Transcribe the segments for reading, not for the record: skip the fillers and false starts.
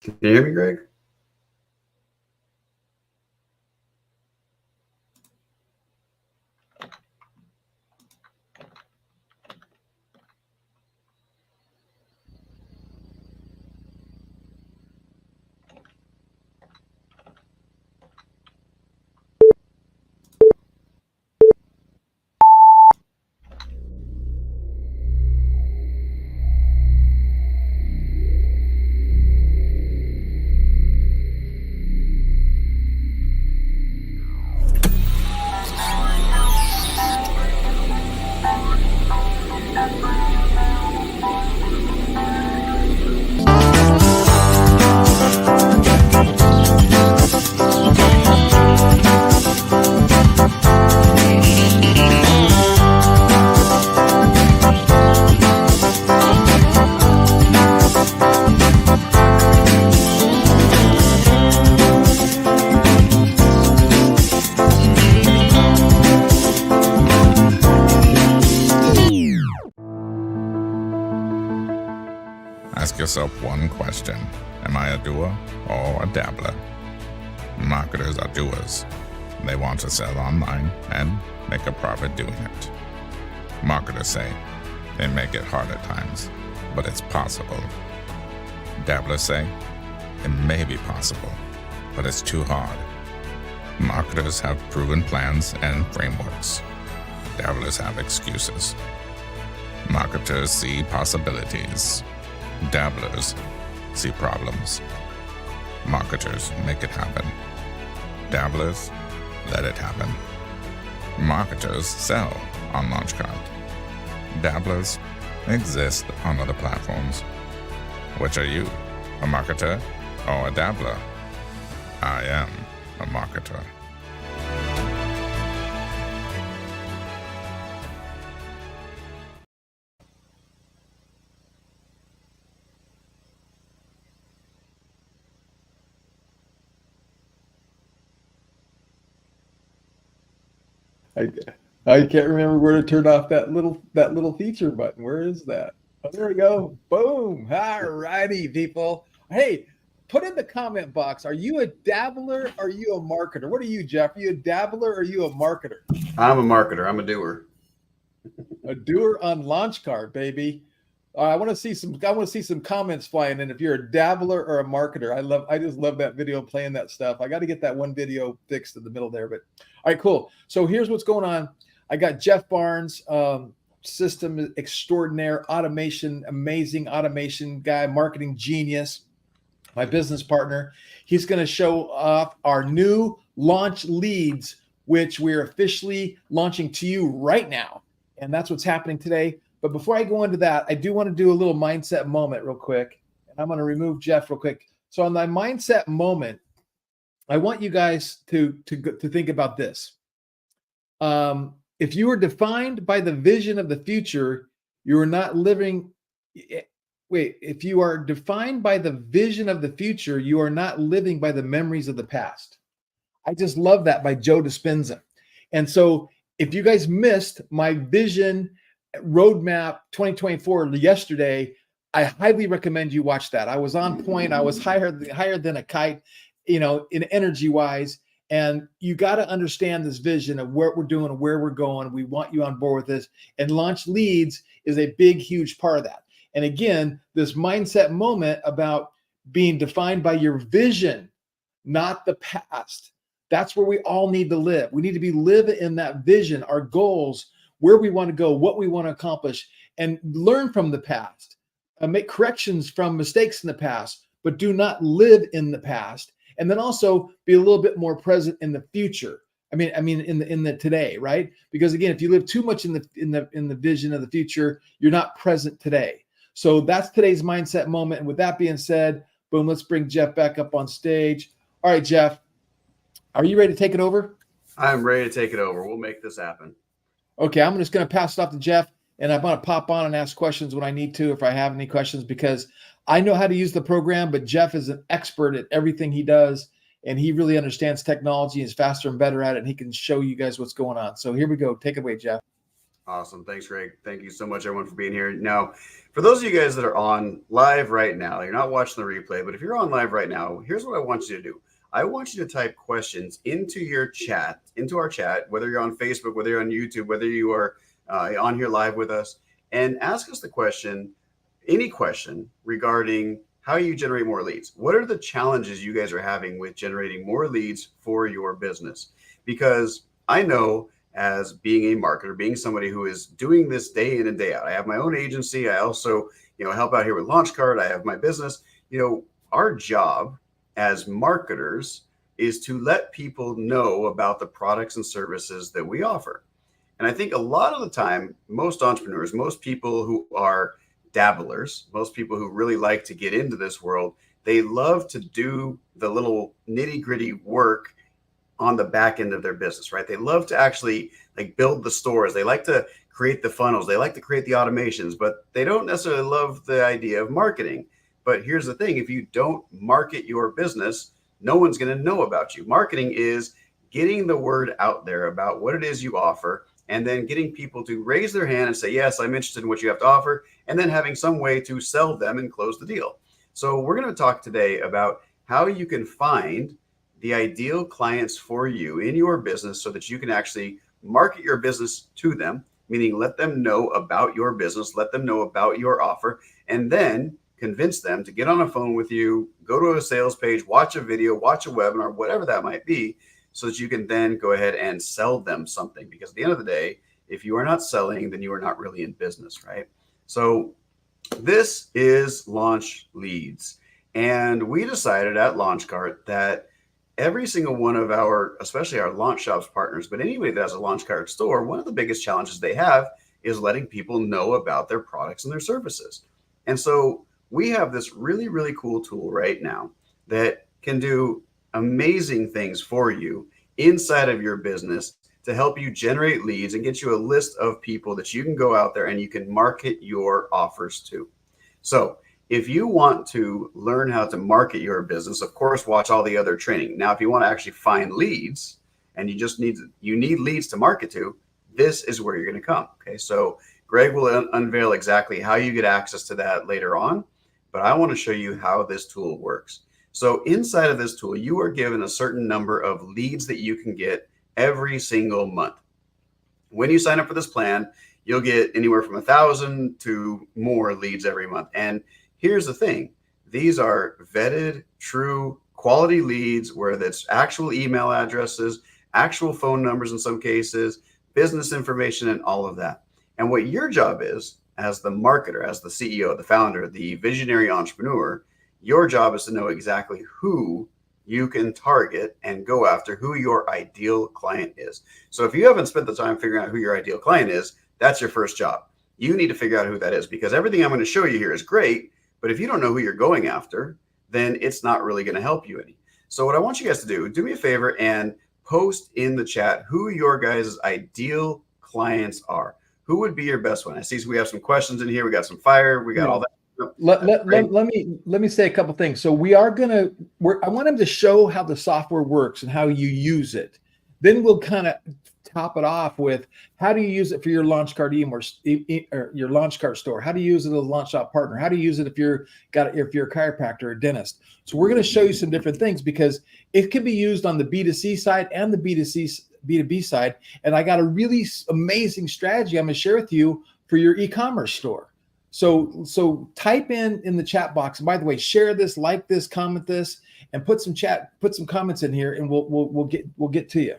Can you hear me, Greg? Ask yourself one question. Am I a doer or a dabbler? Marketers are doers. They want to sell online and make a profit doing it. Marketers say they make it hard at times, but it's possible. Dabblers say it may be possible, but it's too hard. Marketers have proven plans and frameworks. Dabblers have excuses. Marketers see possibilities. Dabblers see problems. Marketers make it happen. Dabblers let it happen. Marketers sell on Launchcard. Dabblers exist on other platforms. Which are you, a marketer or a dabbler? I am a marketer. I can't remember where to turn off that little feature button. Where is that? Oh, there we go. Boom. All righty, people. Hey, put in the comment box. Are you a dabbler? Or are you a marketer? What are you, Jeff? Are you a dabbler or are you a marketer? I'm a marketer. I'm a doer. A doer on Launchcard, baby. I want to see some comments flying in. If you're a dabbler or a marketer, I just love that video playing that stuff. I got to get that one video fixed in the middle there. But all right, cool. So here's what's going on. I got Jeff Barnes, system extraordinaire, automation, amazing automation guy, marketing genius, my business partner. He's going to show off our new launch leads, which we're officially launching to you right now. And that's what's happening today. But before I go into that, I do want to do a little mindset moment real quick. And I'm going to remove Jeff real quick. So on my mindset moment, I want you guys to think about this. If you are defined by the vision of the future, you are not living. If you are defined by the vision of the future, you are not living by the memories of the past. I just love that by Joe Dispenza. And so if you guys missed my vision roadmap 2024 yesterday, I highly recommend you watch that. I was on point. I was higher than a kite, in energy wise. And you got to understand this vision of what we're doing and where we're going. We want you on board with this. And launch leads is a big, huge part of that. And again, this mindset moment about being defined by your vision, not the past. That's where we all need to live. We need to be living in that vision, our goals, where we want to go, what we want to accomplish, and learn from the past, make corrections from mistakes in the past, but do not live in the past. And then also be a little bit more present in the future. I mean, in the today, right? Because again, if you live too much in the vision of the future, you're not present today. So that's today's mindset moment. And with that being said, boom, let's bring Jeff back up on stage. All right, Jeff, are you ready to take it over? I'm ready to take it over. We'll make this happen. Okay, I'm just going to pass it off to Jeff, and I'm going to pop on and ask questions when I need to, if I have any questions, because I know how to use the program, but Jeff is an expert at everything he does, and he really understands technology, is faster and better at it, and he can show you guys what's going on. So here we go. Take it away, Jeff. Awesome. Thanks, Greg. Thank you so much, everyone, for being here. Now, for those of you guys that are on live right now, you're not watching the replay, but if you're on live right now, here's what I want you to do. I want you to type questions into your chat, into our chat, whether you're on Facebook, whether you're on YouTube, whether you are on here live with us, and ask us the question, any question regarding how you generate more leads. What are the challenges you guys are having with generating more leads for your business? Because I know, as being a marketer, being somebody who is doing this day in and day out. I have my own agency. I also, help out here with LaunchCard. I have my business. Our job as marketers is to let people know about the products and services that we offer. And I think a lot of the time, most entrepreneurs, most people who are dabblers, most people who really like to get into this world, they love to do the little nitty-gritty work on the back end of their business, right? They love to actually build the stores. They like to create the funnels. They like to create the automations, but they don't necessarily love the idea of marketing. But here's the thing. If you don't market your business, no one's going to know about you. Marketing is getting the word out there about what it is you offer, and then getting people to raise their hand and say, yes, I'm interested in what you have to offer, and then having some way to sell them and close the deal. So we're going to talk today about how you can find the ideal clients for you in your business so that you can actually market your business to them, meaning let them know about your business, let them know about your offer, and then convince them to get on a phone with you, go to a sales page, watch a video, watch a webinar, whatever that might be, so that you can then go ahead and sell them something. Because at the end of the day, if you are not selling, then you are not really in business, right? So this is Launch Leads. And we decided at LaunchCart that every single one of our, especially our launch shops partners, but anybody that has a LaunchCart store, one of the biggest challenges they have is letting people know about their products and their services. And so we have this really, really cool tool right now that can do amazing things for you inside of your business to help you generate leads and get you a list of people that you can go out there and you can market your offers to. So if you want to learn how to market your business, of course, watch all the other training. Now, if you want to actually find leads and you need leads to market to, this is where you're going to come. Okay. So Greg will unveil exactly how you get access to that later on, but I want to show you how this tool works. So inside of this tool, you are given a certain number of leads that you can get every single month. When you sign up for this plan, you'll get anywhere from 1,000 to more leads every month. And here's the thing. These are vetted, true, quality leads where that's actual email addresses, actual phone numbers in some cases, business information, and all of that. And what your job is as the marketer, as the CEO, the founder, the visionary entrepreneur, your job is to know exactly who you can target and go after, who your ideal client is. So if you haven't spent the time figuring out who your ideal client is, that's your first job. You need to figure out who that is, because everything I'm going to show you here is great, but if you don't know who you're going after, then it's not really going to help you any. So what I want you guys to do me a favor and post in the chat who your guys' ideal clients are. Who would be your best one? I see we have some questions in here. We got some fire. We got all that. Let me say a couple things. So I want him to show how the software works and how you use it. Then we'll kind of top it off with how do you use it for your LaunchCart or your LaunchCart store? How do you use it as a launch shop partner? How do you use it if you're a chiropractor or a dentist? So we're going to show you some different things because it can be used on the B2C side and the B2B side. And I got a really amazing strategy I'm going to share with you for your e-commerce store. So type in the chat box. And by the way, share this, like this, comment this, and put some comments in here, and we'll get to you.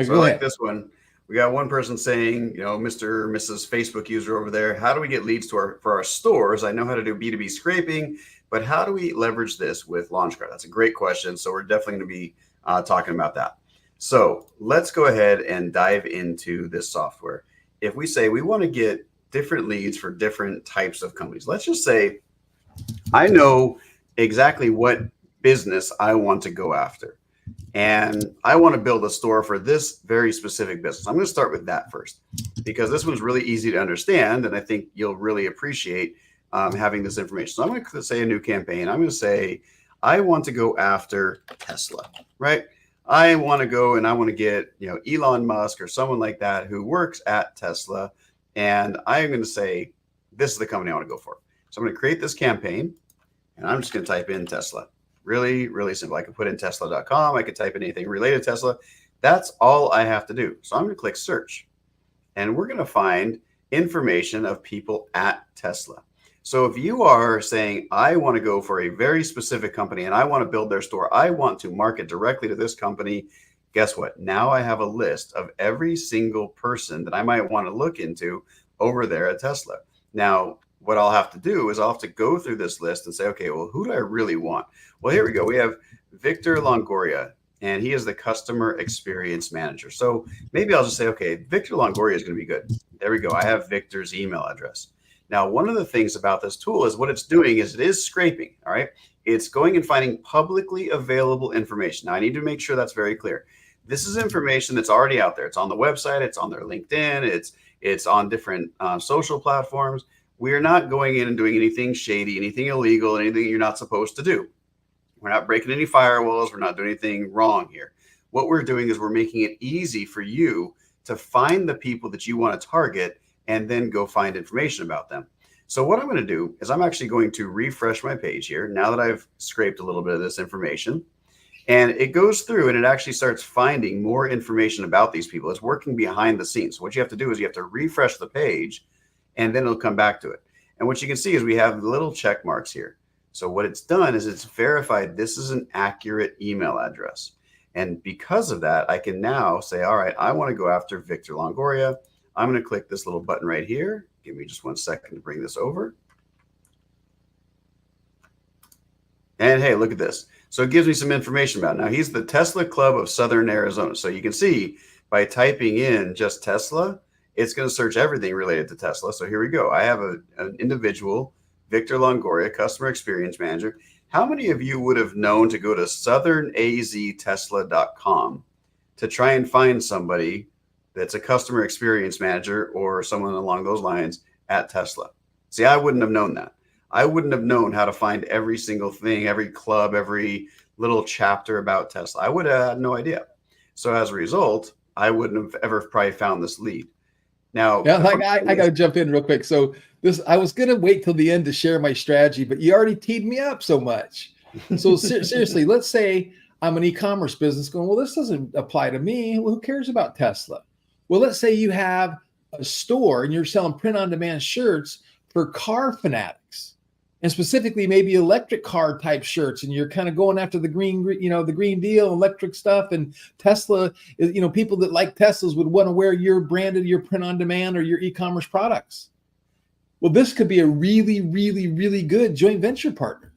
So I like this one. We got one person saying, Mr. or Mrs. Facebook user over there, how do we get leads for our stores? I know how to do B2B scraping, but how do we leverage this with LaunchCard? That's a great question. So we're definitely going to be talking about that. So let's go ahead and dive into this software. If we say we want to get different leads for different types of companies, let's just say I know exactly what business I want to go after. And I want to build a store for this very specific business. I'm going to start with that first, because this one's really easy to understand. And I think you'll really appreciate having this information. So I'm going to say a new campaign. I'm going to say, I want to go after Tesla, right? I want to go and I want to get, Elon Musk or someone like that who works at Tesla. And I'm going to say, this is the company I want to go for. So I'm going to create this campaign and I'm just going to type in Tesla. Really, really simple. I can put in tesla.com. I could type in anything related to Tesla. That's all I have to do. So I'm going to click search and we're going to find information of people at Tesla. So if you are saying, I want to go for a very specific company and I want to build their store, I want to market directly to this company, guess what? Now I have a list of every single person that I might want to look into over there at Tesla. Now, what I'll have to do is I'll have to go through this list and say, okay, well, who do I really want? Well, here we go. We have Victor Longoria, and he is the customer experience manager. So maybe I'll just say, okay, Victor Longoria is going to be good. There we go. I have Victor's email address. Now, one of the things about this tool is what it's doing is it is scraping. All right. It's going and finding publicly available information. Now, I need to make sure that's very clear. This is information that's already out there. It's on the website. It's on their LinkedIn. It's on different social platforms. We are not going in and doing anything shady, anything illegal, anything you're not supposed to do. We're not breaking any firewalls. We're not doing anything wrong here. What we're doing is we're making it easy for you to find the people that you want to target and then go find information about them. So what I'm going to do is I'm actually going to refresh my page here now that I've scraped a little bit of this information. And it goes through and it actually starts finding more information about these people. It's working behind the scenes. So what you have to do is you have to refresh the page and then it'll come back to it. And what you can see is we have little check marks here. So what it's done is it's verified this is an accurate email address. And because of that, I can now say, all right, I want to go after Victor Longoria. I'm going to click this little button right here. Give me just 1 second to bring this over. And hey, look at this. So it gives me some information about it. Now he's the Tesla Club of Southern Arizona. So you can see by typing in just Tesla, it's going to search everything related to Tesla. So here we go. I have an individual, Victor Longoria, customer experience manager. How many of you would have known to go to southernaztesla.com to try and find somebody that's a customer experience manager or someone along those lines at Tesla? See, I wouldn't have known that. I wouldn't have known how to find every single thing, every club, every little chapter about Tesla. I would have had no idea. So as a result, I wouldn't have ever probably found this lead. Now, yeah, like I got to jump in real quick. So I was going to wait till the end to share my strategy, but you already teed me up so much. So seriously, let's say I'm an e-commerce business going, well, this doesn't apply to me. Well, who cares about Tesla? Well, let's say you have a store and you're selling print-on-demand shirts for car fanatics, and specifically maybe electric car type shirts, and you're kind of going after the green, the Green Deal, electric stuff, and Tesla, people that like Teslas would want to wear your print-on-demand or your e-commerce products. Well, this could be a really, really, really good joint venture partner.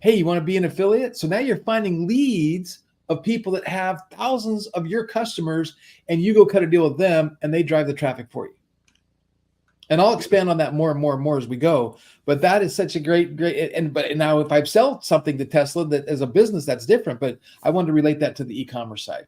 Hey, you want to be an affiliate? So now you're finding leads of people that have thousands of your customers, and you go cut a deal with them and they drive the traffic for you. And I'll expand on that more and more and more as we go. But that is such a great, but now if I sell something to Tesla that as a business, that's different, but I wanted to relate that to the e-commerce side.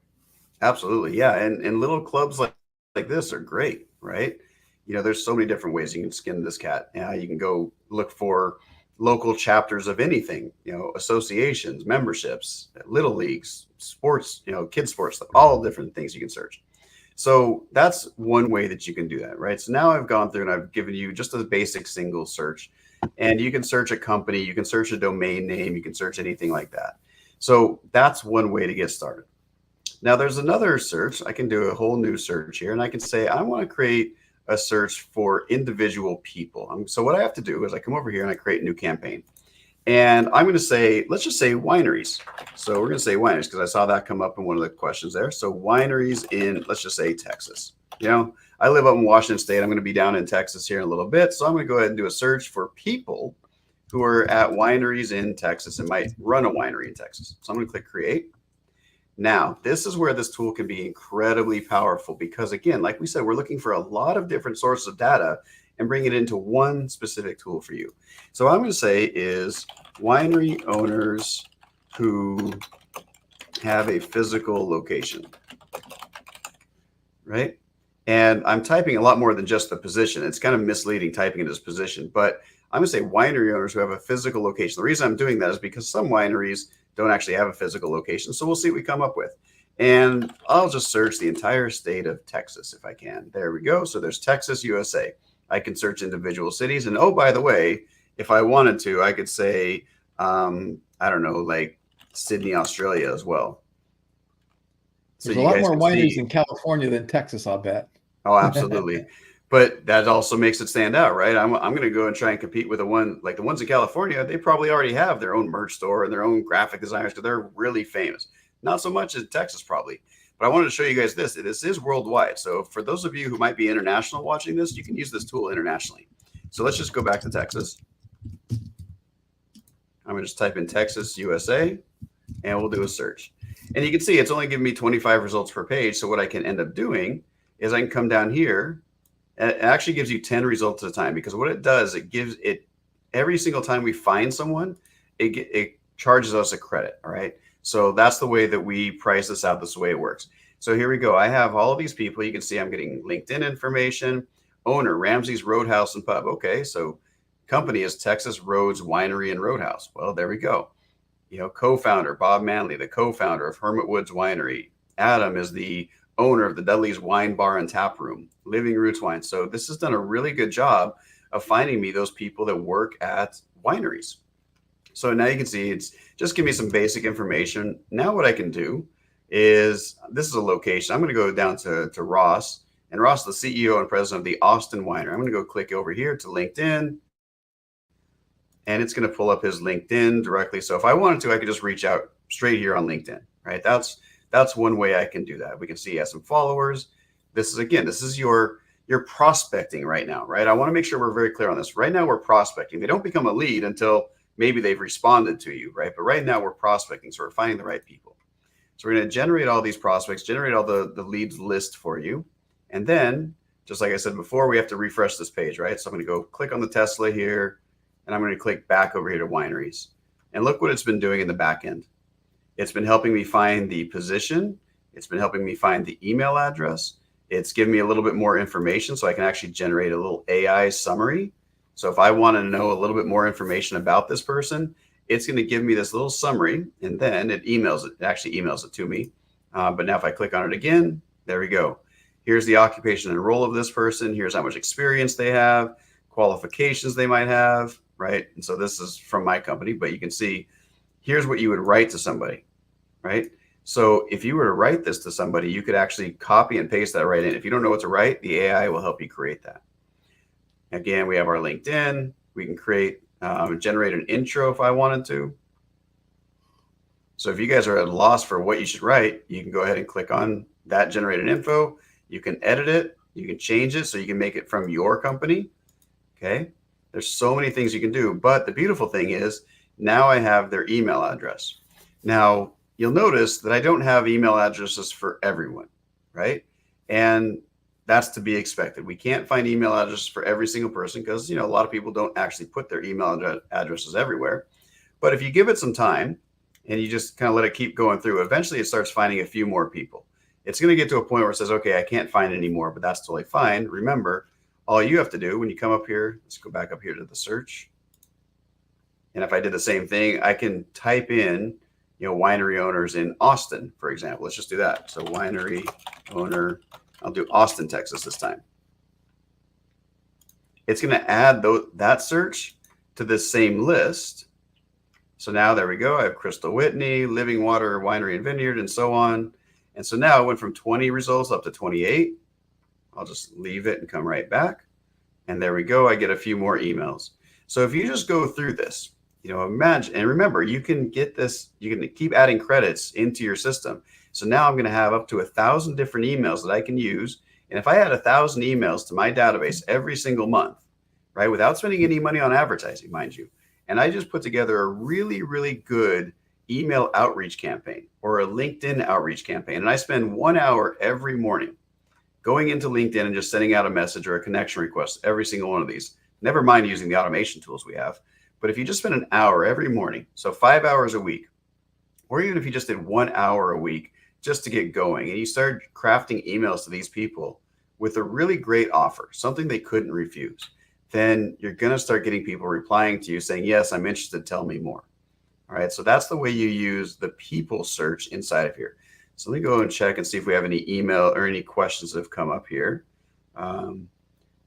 Absolutely. Yeah. And little clubs like this are great, right? There's so many different ways you can skin this cat. You can go look for local chapters of anything, associations, memberships, little leagues, sports, kids sports, all different things you can search. So that's one way that you can do that, right? So now I've gone through and I've given you just a basic single search, and you can search a company, you can search a domain name, you can search anything like that. So that's one way to get started. Now there's another search. I can do a whole new search here, and I can say, I want to create a search for individual people. So what I have to do is I come over here and I create a new campaign. And I'm going to say, let's just say wineries. So we're going to say wineries because I saw that come up in one of the questions there. So wineries in, let's just say Texas. I live up in Washington State. I'm going to be down in Texas here in a little bit. So I'm going to go ahead and do a search for people who are at wineries in Texas and might run a winery in Texas. So I'm going to click create. Now, this is where this tool can be incredibly powerful because, again, like we said, we're looking for a lot of different sources of data and bring it into one specific tool for you. So what I'm going to say is winery owners who have a physical location, right? And I'm typing a lot more than just the position. It's kind of misleading typing it as position, but I'm going to say winery owners who have a physical location. The reason I'm doing that is because some wineries don't actually have a physical location. So we'll see what we come up with. And I'll just search the entire state of Texas if I can. There we go. So there's Texas, USA. I can search individual cities. And oh, by the way, if I wanted to, I could say, I don't know, like Sydney, Australia as well. So There's a you lot guys more can wineries see. in California than Texas, I'll bet. Oh, absolutely. But that also makes it stand out, right? I'm going to go and try and compete with the one, like the ones in California. They probably already have their own merch store and their own graphic designers because they're really famous. Not so much in Texas, probably. But I wanted to show you guys this. This is worldwide. So for those of you who might be international watching this, you can use this tool internationally. So let's just go back to Texas. I'm going to just type in Texas, USA, and we'll do a search. And you can see it's only giving me 25 results per page. So what I can end up doing is I can come down here. And it actually gives you 10 results at a time, because what it does, it gives it every single time we find someone, it charges us a credit. All right. So that's the way that we price this out. That's the way it works. So here we go. I have all of these people. You can see I'm getting LinkedIn information, owner, Ramsey's Roadhouse and Pub. Okay. So company is Texas Roads Winery and Roadhouse. Well, there we go. You know, co-founder, Bob Manley, the co-founder of Hermit Woods Winery. Adam is the owner of the Dudley's Wine Bar and Tap Room, Living Roots Wine. So this has done a really good job of finding me those people that work at wineries. So now you can see it's just give me some basic information. Now what I can do is, this is a location. I'm going to go down to Ross, and Ross, the CEO and president of the Austin Winery. I'm going to go click over here to LinkedIn, and it's going to pull up his LinkedIn directly. So if I wanted to, I could just reach out straight here on LinkedIn, right? That's one way I can do that. We can see he has some followers. This is your prospecting right now, right? I want to make sure we're very clear on this. Right now we're prospecting. They don't become a lead until maybe they've responded to you, right? But right now we're prospecting. So we're finding the right people. So we're going to generate all these prospects, generate all the leads list for you. And then, just like I said before, we have to refresh this page, right? So I'm going to go click on the Tesla here, and I'm going to click back over here to wineries. And look what it's been doing in the back end. It's been helping me find the position. It's been helping me find the email address. It's given me a little bit more information so I can actually generate a little AI summary. So if I want to know a little bit more information about this person, it's going to give me this little summary, and then it emails it. It actually emails it to me. But now if I click on it again, there we go. Here's the occupation and role of this person. Here's how much experience they have, qualifications they might have, right? And so this is from my company, but you can see here's what you would write to somebody, right? So if you were to write this to somebody, you could actually copy and paste that right in. If you don't know what to write, the AI will help you create that. Again, we have our LinkedIn. We can generate an intro if I wanted to. So if you guys are at a loss for what you should write, you can go ahead and click on that generated info. You can edit it. You can change it so you can make it from your company. Okay. There's so many things you can do. But the beautiful thing is now I have their email address. Now you'll notice that I don't have email addresses for everyone, right? And that's to be expected. We can't find email addresses for every single person because, a lot of people don't actually put their email addresses everywhere. But if you give it some time and you just kind of let it keep going through, eventually it starts finding a few more people. It's going to get to a point where it says, okay, I can't find any more, but that's totally fine. Remember, all you have to do when you come up here, let's go back up here to the search. And if I did the same thing, I can type in, winery owners in Austin, for example. Let's just do that. So winery owner, I'll do Austin, Texas this time. It's going to add that search to this same list. So now there we go. I have Crystal Whitney, Living Water Winery and Vineyard, and so on. And so now it went from 20 results up to 28. I'll just leave it and come right back. And there we go. I get a few more emails. So if you just go through this, imagine, and remember, you can get this, you can keep adding credits into your system. So now I'm going to have up to 1,000 different emails that I can use. And if I add 1,000 emails to my database every single month, right, without spending any money on advertising, mind you, and I just put together a really, really good email outreach campaign or a LinkedIn outreach campaign, and I spend 1 hour every morning going into LinkedIn and just sending out a message or a connection request, every single one of these, never mind using the automation tools we have. But if you just spend an hour every morning, so 5 hours a week, or even if you just did 1 hour a week just to get going, and you start crafting emails to these people with a really great offer, something they couldn't refuse, then you're going to start getting people replying to you saying, yes, I'm interested, tell me more. All right. So that's the way you use the people search inside of here. So let me go and check and see if we have any email or any questions that have come up here.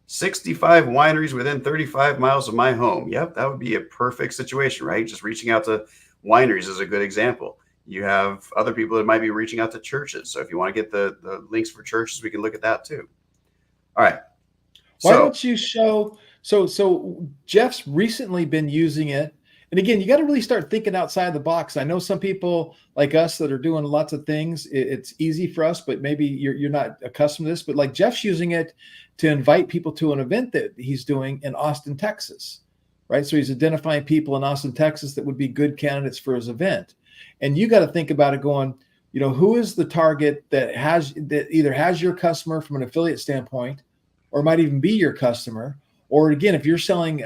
65 wineries within 35 miles of my home. Yep, that would be a perfect situation, right? Just reaching out to wineries is a good example. You have other people that might be reaching out to churches. So if you want to get the links for churches, we can look at that too. All right. Why don't you show? So Jeff's recently been using it. And again, you got to really start thinking outside the box. I know some people like us that are doing lots of things. It's easy for us, but maybe you're not accustomed to this. But like Jeff's using it to invite people to an event that he's doing in Austin, Texas, right? So he's identifying people in Austin, Texas that would be good candidates for his event. And you got to think about it going, who is the target that either has your customer from an affiliate standpoint, or might even be your customer. Or again, if you're selling,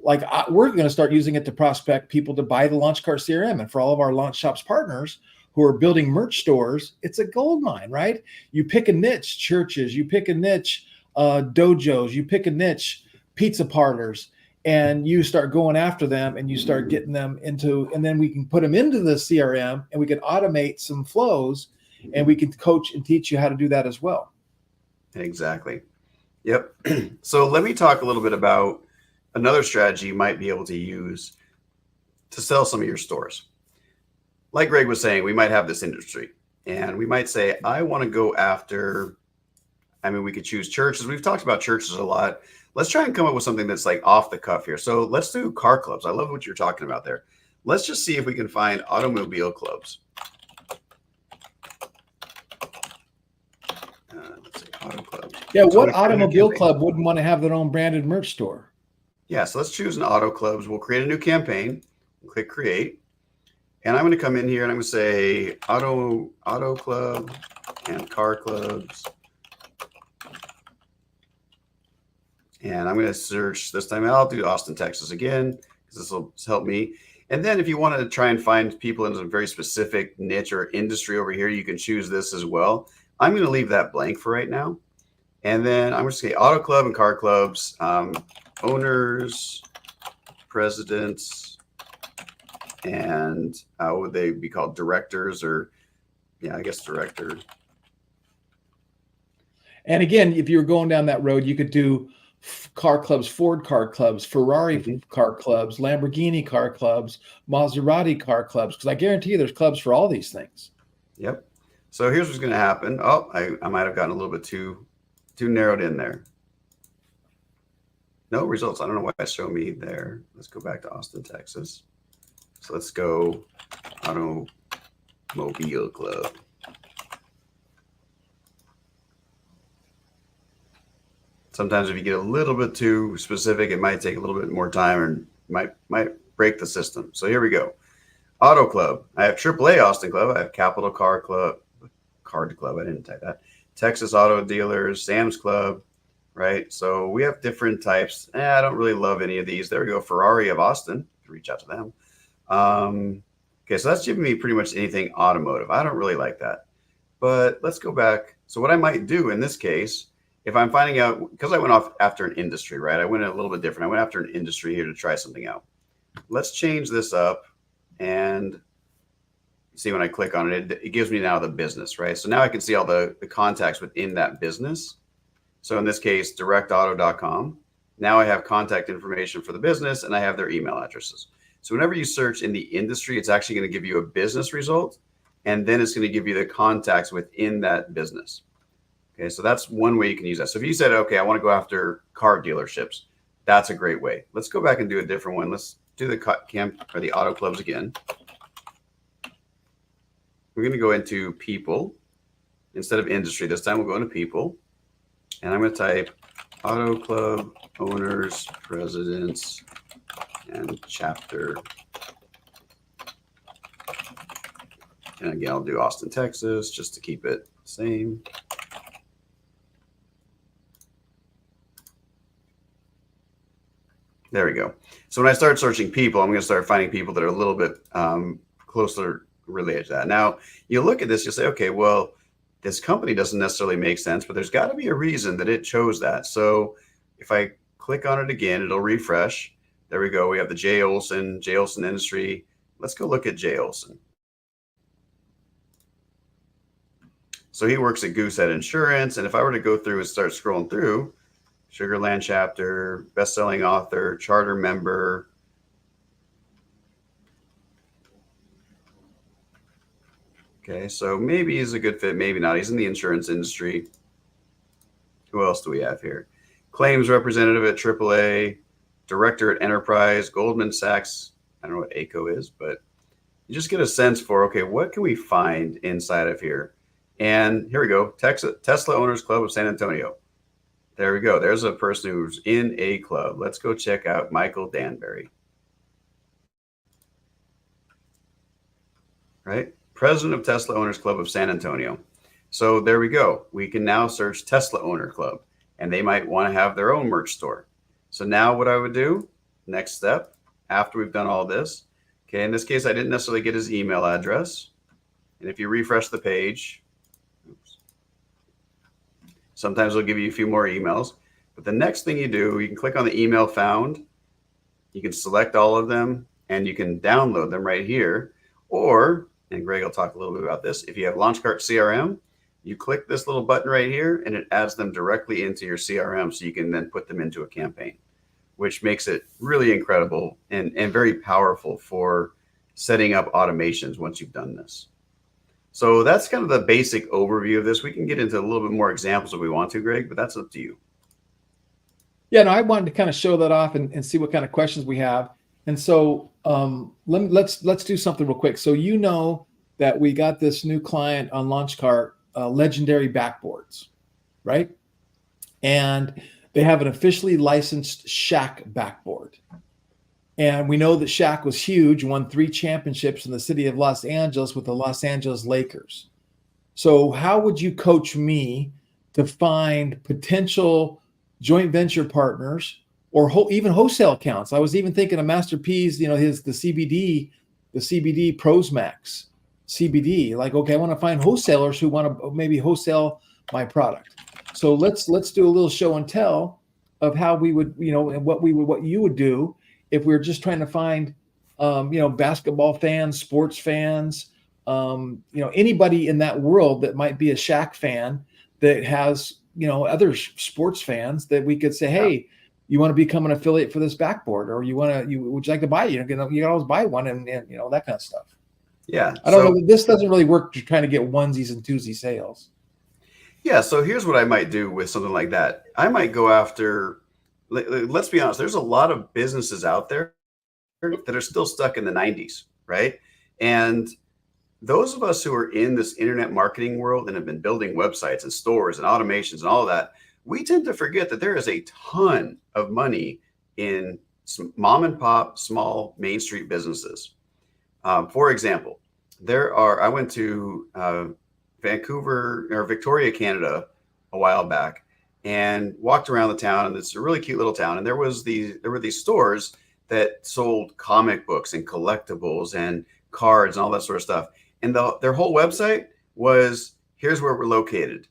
we're going to start using it to prospect people to buy the LaunchCart CRM. And for all of our Launch Shops partners who are building merch stores, it's a gold mine, right? You pick a niche, churches, you pick a niche, dojos, you pick a niche, pizza parlors, and you start going after them and you start getting them into, and then we can put them into the CRM and we can automate some flows and we can coach and teach you how to do that as well. Exactly. Yep. So let me talk a little bit about another strategy you might be able to use to sell some of your stores. Like Greg was saying, we might have this industry and we might say, I want to go after, we could choose churches. We've talked about churches a lot. Let's try and come up with something that's like off the cuff here. So let's do car clubs. I love what you're talking about there. Let's just see if we can find automobile clubs. Let's say auto clubs. Yeah, what automobile club wouldn't want to have their own branded merch store? Yeah, so let's choose an auto clubs. We'll create a new campaign. Click create. And I'm going to come in here and I'm going to say auto club and car clubs. And I'm going to search this time. I'll do Austin, Texas again, because this will help me. And then if you want to try and find people in a very specific niche or industry over here, you can choose this as well. I'm going to leave that blank for right now. And then I'm just going to say auto club and car clubs, owners, presidents, and how would they be called? Directors, or I guess director. And again, if you were going down that road, you could do car clubs, Ford car clubs, Ferrari car clubs, Lamborghini car clubs, Maserati car clubs, because I guarantee you there's clubs for all these things. Yep. So here's what's going to happen. Oh, I might have gotten a little bit too narrowed in there. No results. I don't know why it's showing me there. Let's go back to Austin, Texas. So let's go automobile club. Sometimes if you get a little bit too specific, it might take a little bit more time and might break the system. So here we go. Auto club. I have AAA Austin Club. I have Capital Car Club. Card Club. I didn't type that. Texas Auto Dealers, Sam's Club, right? So we have different types. I don't really love any of these. There we go. Ferrari of Austin. Reach out to them. Okay, so that's giving me pretty much anything automotive. I don't really like that. But let's go back. So what I might do in this case, if I'm finding out, because I went off after an industry, right? I went a little bit different. I went after an industry here to try something out. Let's change this up and see when I click on it, it gives me now the business, right? So now I can see all the contacts within that business. So in this case, directauto.com. Now I have contact information for the business and I have their email addresses. So whenever you search in the industry, it's actually going to give you a business result. And then it's going to give you the contacts within that business. Okay, so that's one way you can use that. So if you said, okay, I want to go after car dealerships, that's a great way. Let's go back and do a different one. Let's do the the auto clubs again. We're going to go into people instead of industry. This time we'll go into people. And I'm going to type auto club owners, presidents, and chapter. And again, I'll do Austin, Texas, just to keep it the same. There we go. So when I start searching people, I'm going to start finding people that are a little bit closer related to that. Now, you look at this, you'll say, okay, well, this company doesn't necessarily make sense, but there's got to be a reason that it chose that. So if I click on it again, it'll refresh. There we go. We have the J. Olson Industry. Let's go look at J. Olson. So he works at Goosehead Insurance. And if I were to go through and start scrolling through, Sugarland chapter, best-selling author, charter member. Okay, so maybe he's a good fit, maybe not. He's in the insurance industry. Who else do we have here? Claims representative at AAA, director at Enterprise, Goldman Sachs. I don't know what ACO is, but you just get a sense for, okay, what can we find inside of here? And here we go, Tesla Owners Club of San Antonio. There we go. There's a person who's in a club. Let's go check out Michael Danbury. Right? President of Tesla Owners Club of San Antonio. So there we go. We can now search Tesla Owner Club, and they might want to have their own merch store. So now what I would do, next step, after we've done all this, okay, in this case, I didn't necessarily get his email address. And if you refresh the page, oops, sometimes it'll give you a few more emails. But the next thing you do, you can click on the email found. You can select all of them, and you can download them right here. Or, and Greg will talk a little bit about this, if you have LaunchCart CRM, you click this little button right here, and it adds them directly into your CRM, so you can then put them into a campaign, which makes it really incredible and very powerful for setting up automations once you've done this. So that's kind of the basic overview of this. We can get into a little bit more examples if we want to, Greg, but that's up to you. Yeah, no, I wanted to kind of show that off and see what kind of questions we have. And so let's do something real quick. So you know that we got this new client on LaunchCart, legendary backboards, right? And they have an officially licensed Shaq backboard. And we know that Shaq was huge, won 3 championships in the city of Los Angeles with the Los Angeles Lakers. So how would you coach me to find potential joint venture partners or even wholesale accounts? I was even thinking of Master P's, the CBD Pros Max CBD. Like, okay, I want to find wholesalers who want to maybe wholesale my product. So let's do a little show and tell of how we would, and what you would do if we were just trying to find, basketball fans, sports fans, anybody in that world that might be a Shaq fan that has, other sports fans that we could say, hey, you want to become an affiliate for this backboard, or would you like to buy it? You can always buy one and that kind of stuff. Yeah. I don't know. This doesn't really work to trying to get onesies and twosies sales. Yeah. So here's what I might do with something like that. I might go after, let's be honest, there's a lot of businesses out there that are still stuck in the 90s, right? And those of us who are in this internet marketing world and have been building websites and stores and automations and all of that, we tend to forget that there is a ton of money in some mom and pop, small Main Street businesses. For example, I went to Vancouver or Victoria, Canada a while back and walked around the town, and it's a really cute little town. And there were these stores that sold comic books and collectibles and cards and all that sort of stuff. And their whole website was, here's where we're located,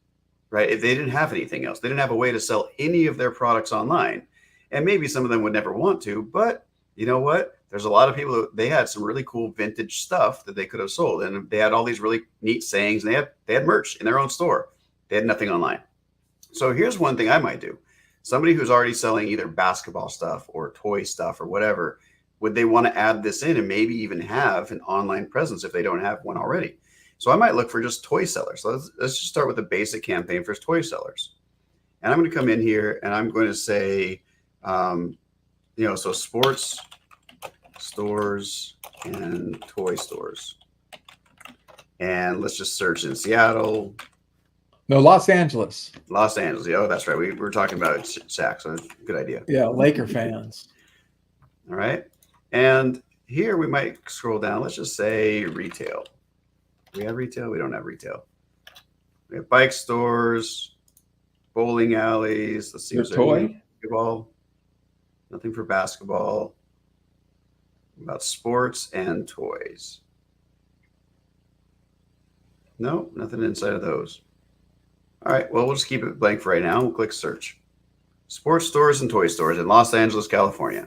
right? If they didn't have anything else, they didn't have a way to sell any of their products online. And maybe some of them would never want to, but you know what? There's a lot of people they had some really cool vintage stuff that they could have sold. And they had all these really neat sayings, and they had merch in their own store. They had nothing online. So here's one thing I might do. Somebody who's already selling either basketball stuff or toy stuff or whatever, would they want to add this in and maybe even have an online presence if they don't have one already? So I might look for just toy sellers. So let's just start with a basic campaign for toy sellers. And I'm going to come in here and I'm going to say, so sports stores and toy stores. And let's just search in Seattle. No, Los Angeles. Los Angeles. Oh, that's right. We were talking about Shaq, so good idea. Yeah, Laker fans. All right. And here we might scroll down. Let's just say retail. Do we have retail? We don't have retail. We have bike stores, bowling alleys. Let's see. Toy? Basketball. Nothing for basketball. About sports and toys. No, nothing inside of those. All right. Well, we'll just keep it blank for right now. We'll click search. Sports stores and toy stores in Los Angeles, California.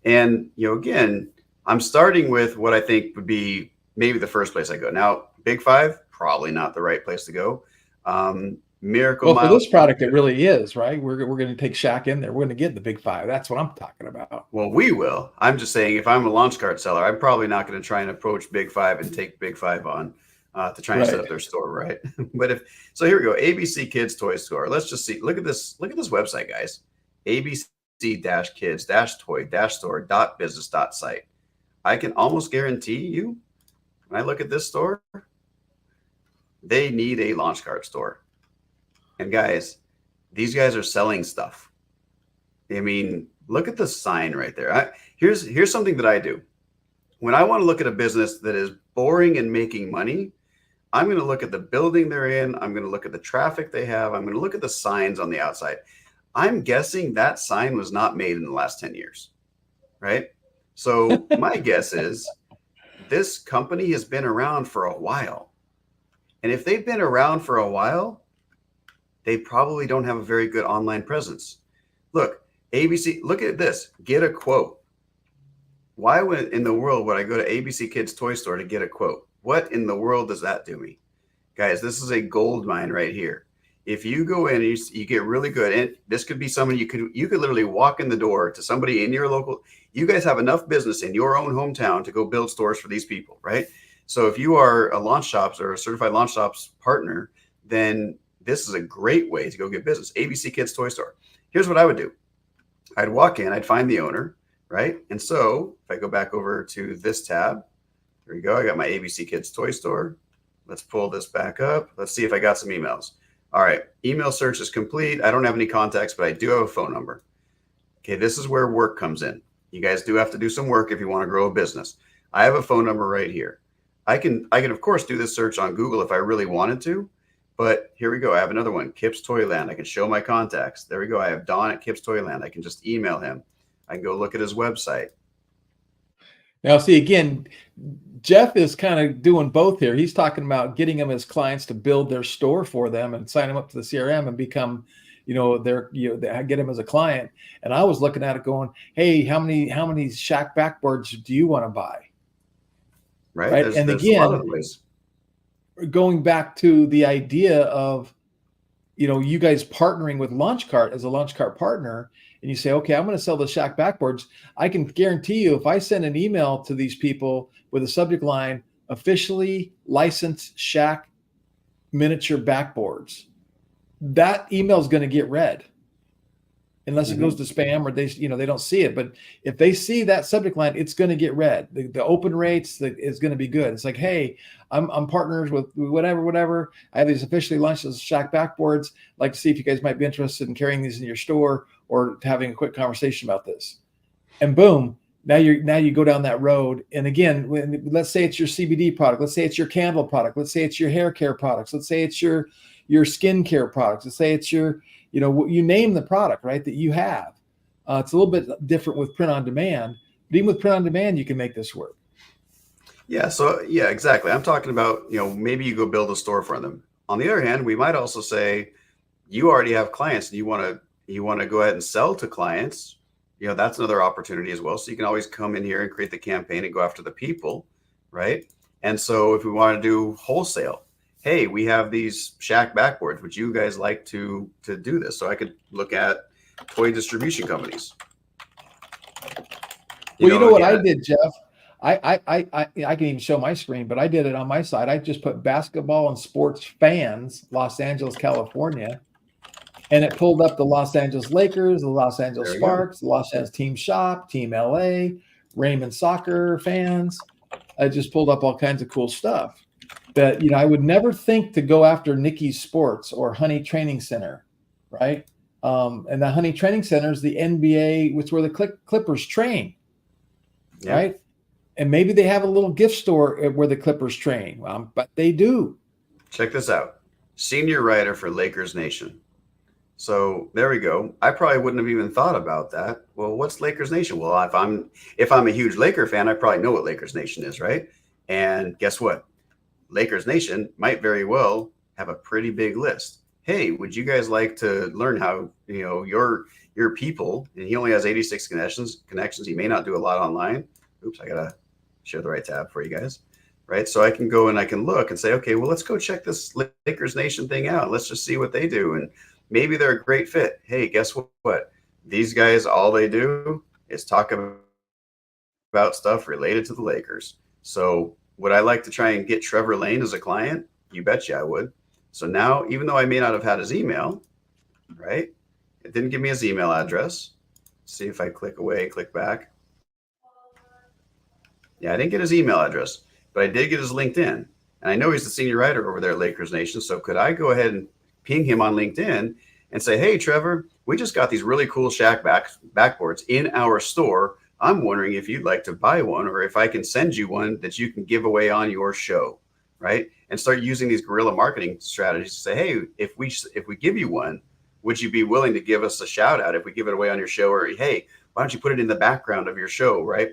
And, again, I'm starting with what I think would be maybe the first place I go. Now, Big Five, probably not the right place to go. Miracle Well, for Miles. this product, it really is, right? We're going to take Shaq in there. We're going to get the big five. That's what I'm talking about. Well, we will. I'm just saying, if I'm a launch cart seller, I'm probably not going to try and approach Big Five and take Big Five on to try and set Right. up their store, right? But if so, here we go. ABC Kids Toy Store. Let's just see. Look at this. Look at this website, guys. ABC-kids-toy-store.business.site. I can almost guarantee you, when I look at this store, they need a launch cart store. And guys, these guys are selling stuff. I mean, look at the sign right there. Here's something that I do. When I want to look at a business that is boring and making money, I'm going to look at the building they're in. I'm going to look at the traffic they have. I'm going to look at the signs on the outside. I'm guessing that sign was not made in the last 10 years, right? So my guess is this company has been around for a while. And if they've been around for a while, they probably don't have a very good online presence. Look, ABC, look at this. Get a quote. Why in the world would I go to ABC Kids Toy Store to get a quote? What in the world does that do me? Guys, this is a gold mine right here. If you go in and you get really good, and this could be someone you could literally walk in the door to somebody in your local, you guys have enough business in your own hometown to go build stores for these people, right? So if you are a launch shops or a certified launch shops partner, then this is a great way to go get business. ABC Kids Toy Store. Here's what I would do. I'd walk in, I'd find the owner, right? And so if I go back over to this tab, there we go. I got my ABC Kids Toy Store. Let's pull this back up. Let's see if I got some emails. All right. Email search is complete. I don't have any contacts, but I do have a phone number. Okay. This is where work comes in. You guys do have to do some work if you want to grow a business. I have a phone number right here. I can of course do this search on Google if I really wanted to, but here we go. I have another one, Kip's Toyland. I can show my contacts. There we go. I have Don at Kip's Toyland. I can just email him. I can go look at his website. Now, see, again, Jeff is kind of doing both here. He's talking about getting them as clients to build their store for them and sign them up to the CRM and become, get them as a client. And I was looking at it going, hey, how many Shaq backboards do you want to buy? Right. And there's again, a lot of ways. Going back to the idea of, you guys partnering with Launchcart as a Launchcart partner, and you say, okay, I'm going to sell the Shaq backboards. I can guarantee you, if I send an email to these people with a subject line, officially licensed Shaq miniature backboards, that email is going to get read, unless it goes to spam or they don't see it. But if they see that subject line, it's going to get read. The open rates is going to be good. It's like, hey, I'm partners with whatever. I have these officially licensed Shaq backboards. I'd like to see if you guys might be interested in carrying these in your store or having a quick conversation about this. And boom, now you go down that road. And again, let's say it's your CBD product. Let's say it's your candle product. Let's say it's your hair care products. Let's say it's your skin care products. Let's say it's your, you name the product, right, that you have. It's a little bit different with print on demand, but even with print on demand, you can make this work. Yeah. So yeah, exactly. I'm talking about, maybe you go build a store for them. On the other hand, we might also say you already have clients and you want to go ahead and sell to clients. That's another opportunity as well. So you can always come in here and create the campaign and go after the people, right? And so if we want to do wholesale, hey, we have these Shaq backboards. Would you guys like to do this? So I could look at toy distribution companies. You know what I did, Jeff? I can even show my screen, but I did it on my side. I just put basketball and sports fans, Los Angeles, California, and it pulled up the Los Angeles Lakers, the Los Angeles Sparks, the Los Angeles Team Shop, Team LA, Raymond Soccer fans. I just pulled up all kinds of cool stuff that, I would never think to go after Nikki's Sports or Honey Training Center, right? And the Honey Training Center is the NBA, which where the Clippers train, right? And maybe they have a little gift store where the Clippers train, but they do. Check this out. Senior writer for Lakers Nation. So there we go. I probably wouldn't have even thought about that. Well, what's Lakers Nation? Well, if I'm a huge Laker fan, I probably know what Lakers Nation is, right? And guess what? Lakers Nation might very well have a pretty big list. Hey, would you guys like to learn how, your people, and he only has 86 connections. He may not do a lot online. Oops, I got to share the right tab for you guys, right? So I can go and I can look and say, okay, well, let's go check this Lakers Nation thing out. Let's just see what they do. And maybe they're a great fit. Hey, guess what? These guys, all they do is talk about stuff related to the Lakers. So would I like to try and get Trevor Lane as a client? You betcha I would. So now, even though I may not have had his email, right? It didn't give me his email address. See if I click away, click back. Yeah, I didn't get his email address, but I did get his LinkedIn. And I know he's the senior writer over there at Lakers Nation. So could I go ahead and ping him on LinkedIn and say, hey, Trevor, we just got these really cool Shack backboards in our store. I'm wondering if you'd like to buy one, or if I can send you one that you can give away on your show, right? And start using these guerrilla marketing strategies to say, hey, if we give you one, would you be willing to give us a shout out if we give it away on your show? Or, hey, why don't you put it in the background of your show, right?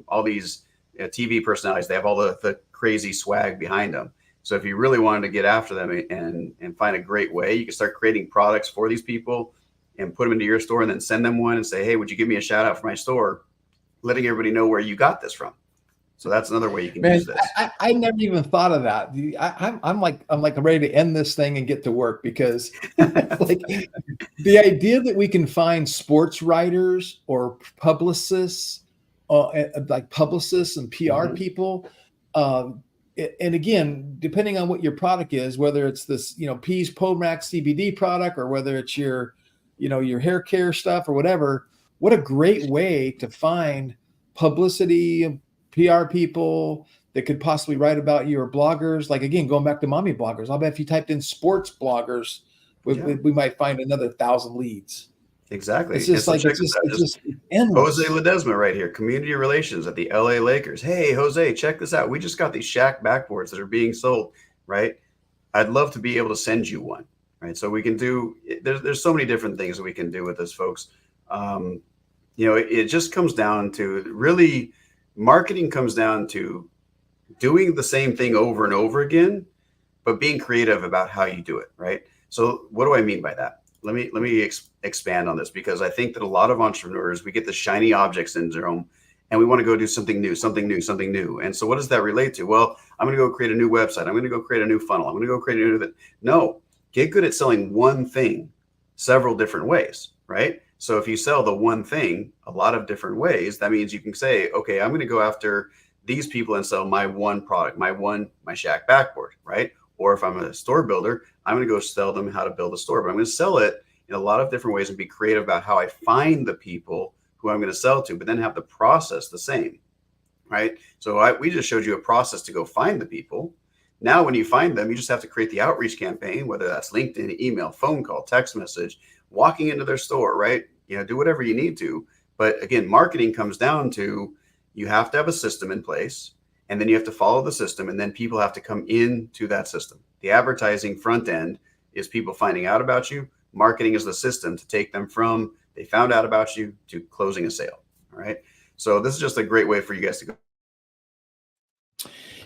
All these TV personalities, they have all the crazy swag behind them. So if you really wanted to get after them and find a great way, you can start creating products for these people and put them into your store, and then send them one and say, hey, would you give me a shout out for my store? Letting everybody know where you got this from. So that's another way you can use this. I never even thought of that. I'm like ready to end this thing and get to work, because like the idea that we can find sports writers or publicists, like publicists and PR people. And again, depending on what your product is, whether it's this, Peas Pomax CBD product, or whether it's your hair care stuff or whatever, what a great way to find publicity, PR people that could possibly write about you, or bloggers. Like, again, going back to mommy bloggers, I'll bet if you typed in sports bloggers, we might find another 1,000 leads. Exactly. It's just like, it's just endless. Jose Ledesma right here, community relations at the LA Lakers. Hey, Jose, check this out. We just got these Shack backboards that are being sold, right? I'd love to be able to send you one, right? So we can do, there's so many different things that we can do with this, folks. It just comes down to, really, marketing comes down to doing the same thing over and over again, but being creative about how you do it, right? So what do I mean by that? Let me expand on this, because I think that a lot of entrepreneurs, we get the shiny object syndrome, and we want to go do something new. And so what does that relate to? Well, I'm going to go create a new website. I'm going to go create a new funnel. I'm going to go create a new thing. No, get good at selling one thing several different ways, right? So if you sell the one thing a lot of different ways, that means you can say, okay, I'm going to go after these people and sell my one product, my Shack backboard, right? Or if I'm a store builder, I'm going to go sell them how to build a store, but I'm going to sell it in a lot of different ways and be creative about how I find the people who I'm going to sell to, but then have the process the same, right? So we just showed you a process to go find the people. Now, when you find them, you just have to create the outreach campaign, whether that's LinkedIn, email, phone call, text message, walking into their store, right? Do whatever you need to. But again, marketing comes down to, you have to have a system in place, and then you have to follow the system, and then people have to come into that system. The advertising front end is people finding out about you. Marketing is the system to take them from they found out about you to closing a sale. All right. So this is just a great way for you guys to go.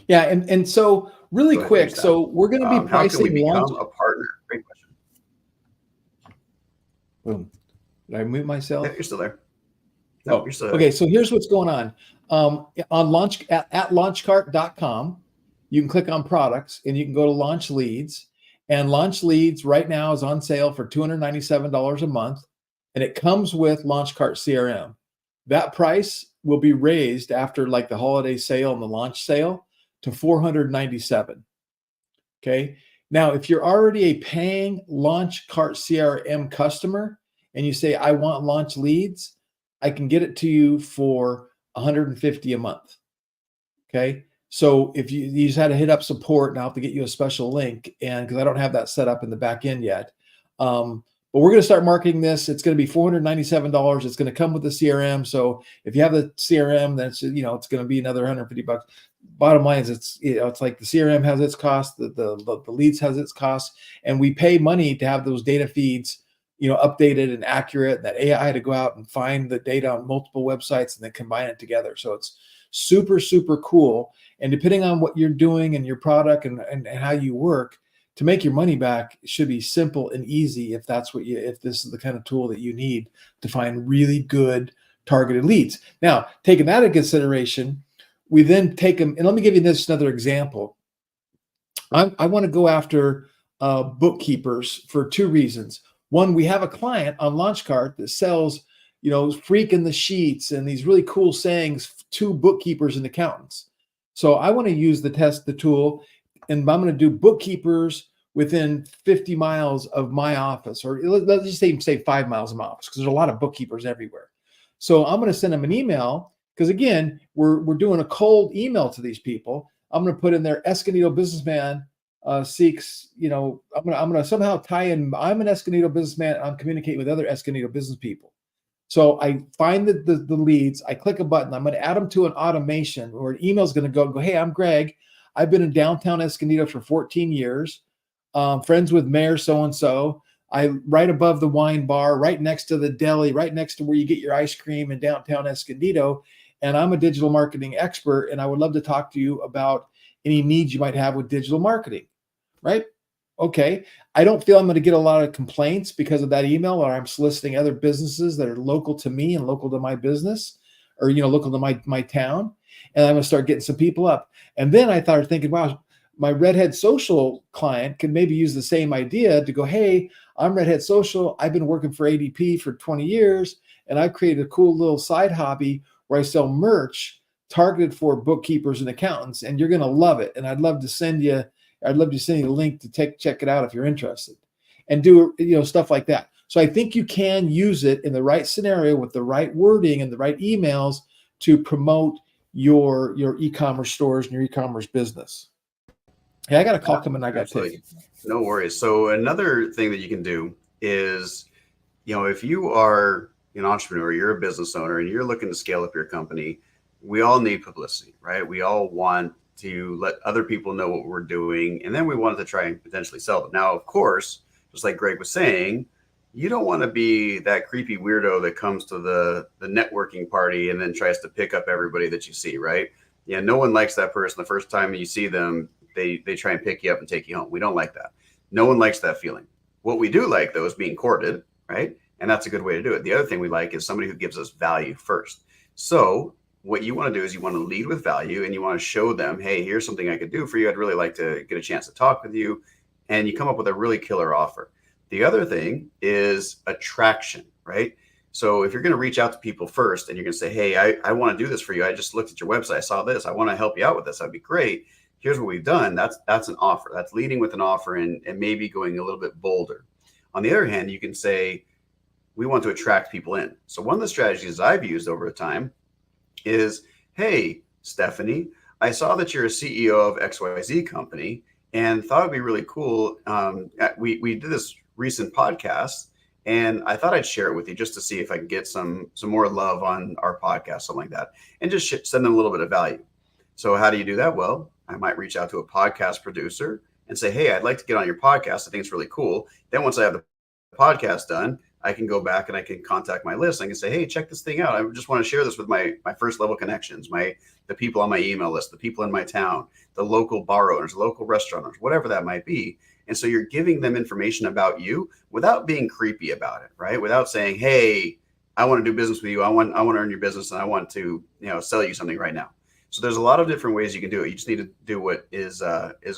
Yeah. And so really quick, so we're going to be pricing. How can we become a partner? Great question. Boom. Did I mute myself? Yeah, you're still there. No, you're still there. Okay. So here's what's going on. On launch at launchcart.com, you can click on products and you can go to launch leads, and launch leads right now is on sale for $297 a month. And it comes with Launchcart CRM. That price will be raised after like the holiday sale and the launch sale to $497. Okay. Now, if you're already a paying Launchcart CRM customer and you say, I want launch leads, I can get it to you for $150 a month. Okay. So if you just had to hit up support, and I'll have to get you a special link, and because I don't have that set up in the back end yet. But we're going to start marketing this. It's going to be $497. It's going to come with the CRM. So if you have the CRM, then it's going to be another $150. Bottom line is it's like the CRM has its cost, the leads has its cost, and we pay money to have those data feeds, updated and accurate. That AI to go out and find the data on multiple websites and then combine it together. So it's super, super cool. And depending on what you're doing and your product and how you work, to make your money back should be simple and easy if this is the kind of tool that you need to find really good targeted leads. Now, taking that into consideration, we then take them, and let me give you this another example. I want to go after bookkeepers for two reasons. One, we have a client on LaunchCart that sells, freak in the sheets and these really cool sayings to bookkeepers and accountants. So I want to use the tool, and I'm going to do bookkeepers within 50 miles of my office, or let's just say 5 miles of my office, because there's a lot of bookkeepers everywhere. So I'm going to send them an email, because again, we're doing a cold email to these people. I'm going to put in there, Escondido businessman seeks, I'm going to somehow tie in, I'm an Escondido businessman, I'm communicating with other Escondido business people. So I find the leads, I click a button, I'm going to add them to an automation, or an email is going to go, hey, I'm Greg. I've been in downtown Escondido for 14 years, friends with Mayor so-and-so. I right above the wine bar, right next to the deli, right next to where you get your ice cream in downtown Escondido. And I'm a digital marketing expert, and I would love to talk to you about any needs you might have with digital marketing, right? Okay. I don't feel I'm going to get a lot of complaints because of that email, or I'm soliciting other businesses that are local to me and local to my business, or, local to my town. And I'm going to start getting some people up. And then I started thinking, wow, my Redhead Social client could maybe use the same idea to go, hey, I'm Redhead Social. I've been working for ADP for 20 years, and I've created a cool little side hobby where I sell merch targeted for bookkeepers and accountants, and you're going to love it. And I'd love to send you the link to check it out if you're interested, and do, stuff like that. So I think you can use it in the right scenario with the right wording and the right emails to promote your e-commerce stores and your e-commerce business. Hey, I got a call coming. I got to take. No worries. So another thing that you can do is, if you are an entrepreneur, you're a business owner, and you're looking to scale up your company, we all need publicity, right? We all want to let other people know what we're doing, and then we want to try and potentially sell them. Now, of course, just like Greg was saying, you don't want to be that creepy weirdo that comes to the networking party and then tries to pick up everybody that you see, right? Yeah, no one likes that person. The first time you see them, they try and pick you up and take you home. We don't like that. No one likes that feeling. What we do like, though, is being courted, right? And that's a good way to do it. The other thing we like is somebody who gives us value first. So what you want to do is you want to lead with value, and you want to show them, hey, here's something I could do for you. I'd really like to get a chance to talk with you. And you come up with a really killer offer. The other thing is attraction, right? So if you're going to reach out to people first, and you're going to say, hey, I want to do this for you. I just looked at your website. I saw this. I want to help you out with this. That'd be great. Here's what we've done. That's an offer. That's leading with an offer, and maybe going a little bit bolder. On the other hand, you can say, we want to attract people in. So one of the strategies I've used over time is, hey, Stephanie, I saw that you're a CEO of XYZ company, and thought it'd be really cool. We did this recent podcast, and I thought I'd share it with you just to see if I can get some more love on our podcast, something like that, and just send them a little bit of value. So how do you do that? Well, I might reach out to a podcast producer and say, hey, I'd like to get on your podcast. I think it's really cool. Then once I have the podcast done, I can go back and I can contact my list. I can say, hey, check this thing out. I just want to share this with my first level connections, the people on my email list, the people in my town, the local bar owners, local restaurant owners, whatever that might be. And so you're giving them information about you without being creepy about it, right? Without saying, hey, I want to do business with you. I want to earn your business, and I want to, sell you something right now. So there's a lot of different ways you can do it. You just need to do what is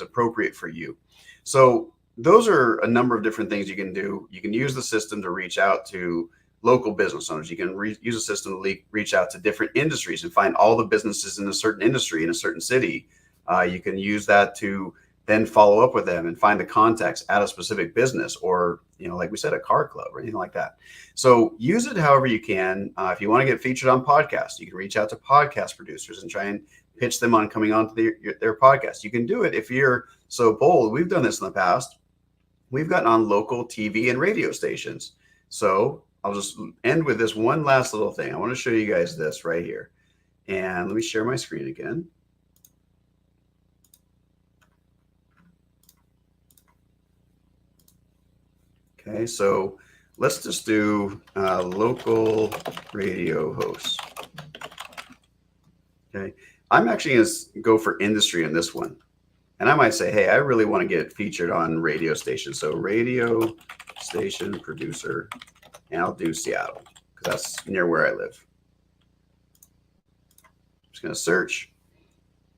appropriate for you. So those are a number of different things you can do. You can use the system to reach out to local business owners. You can use a system to reach out to different industries and find all the businesses in a certain industry in a certain city. You can use that to then follow up with them and find the contacts at a specific business, or, like we said, a car club or anything like that. So use it however you can. If you want to get featured on podcasts, you can reach out to podcast producers and try and pitch them on coming on to their podcast. You can do it if you're so bold. We've done this in the past. We've gotten on local TV and radio stations. So I'll just end with this one last little thing. I want to show you guys this right here. And let me share my screen again. Okay, so let's just do local radio hosts. Okay, I'm actually going to go for industry in this one. And I might say, hey, I really want to get featured on radio stations. So radio station producer, and I'll do Seattle because that's near where I live. Just going to search.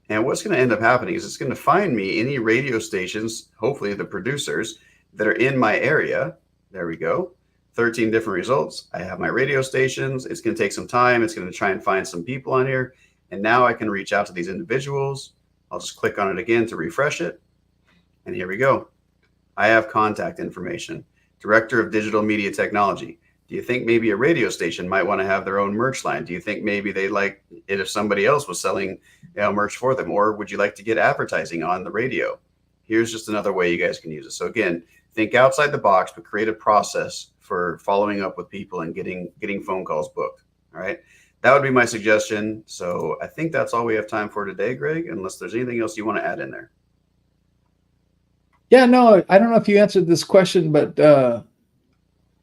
And what's going to end up happening is it's going to find me any radio stations, hopefully the producers that are in my area. There we go. 13 different results. I have my radio stations. It's going to take some time. It's going to try and find some people on here. And now I can reach out to these individuals. I'll just click on it again to refresh it. And here we go. I have contact information. Director of Digital Media Technology. Do you think maybe a radio station might want to have their own merch line? Do you think maybe they'd like it if somebody else was selling merch for them? Or would you like to get advertising on the radio? Here's just another way you guys can use it. So again, think outside the box, but create a process for following up with people and getting phone calls booked. All right. That would be my suggestion. So I think that's all we have time for today, Greg, unless there's anything else you want to add in there. Yeah, no, I don't know if you answered this question, but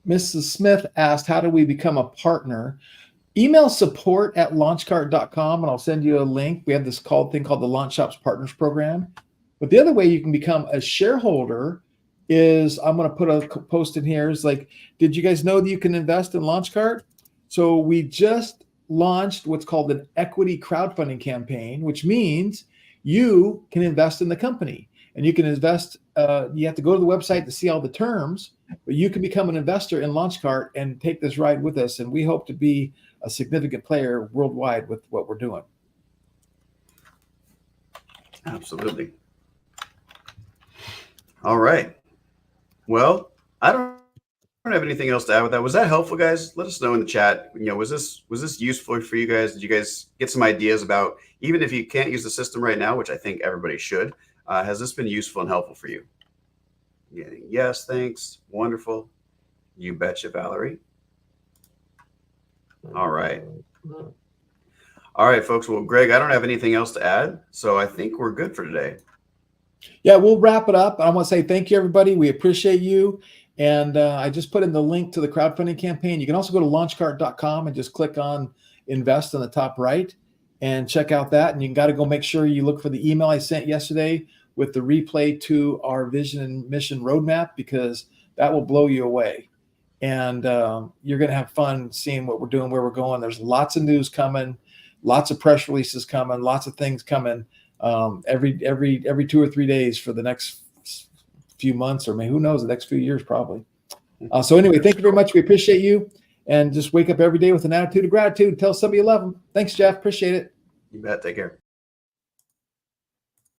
Mrs. Smith asked, how do we become a partner? Email support@launchcart.com and I'll send you a link. We have this thing called the Launch Shops Partners Program. But the other way you can become a shareholder is, I'm going to put a post in here, is like, did you guys know that you can invest in LaunchCart? So we just launched what's called an equity crowdfunding campaign, which means you can invest in the company. And you can invest, you have to go to the website to see all the terms, but you can become an investor in LaunchCart and take this ride with us. And we hope to be a significant player worldwide with what we're doing. Absolutely. All right. Well, I don't have anything else to add with that. Was that helpful, guys? Let us know in the chat. Was this useful for you guys? Did you guys get some ideas about, even if you can't use the system right now, which I think everybody should, has this been useful and helpful for you? Yeah, yes, thanks. Wonderful. You betcha, Valerie. All right. All right, folks. Well, Greg, I don't have anything else to add, so I think we're good for today. Yeah, we'll wrap it up. I want to say thank you, everybody. We appreciate you. And I just put in the link to the crowdfunding campaign. You can also go to launchcart.com and just click on invest on the top right and check out that. And you got to go make sure you look for the email I sent yesterday with the replay to our vision and mission roadmap, because that will blow you away. And you're going to have fun seeing what we're doing, where we're going. There's lots of news coming, lots of press releases coming, lots of things coming every 2 or 3 days for the next few months, or maybe who knows, the next few years probably. So anyway, thank you very much. We appreciate you. And just wake up every day with an attitude of gratitude. Tell somebody you love them. Thanks, Jeff. Appreciate it. You bet. Take care.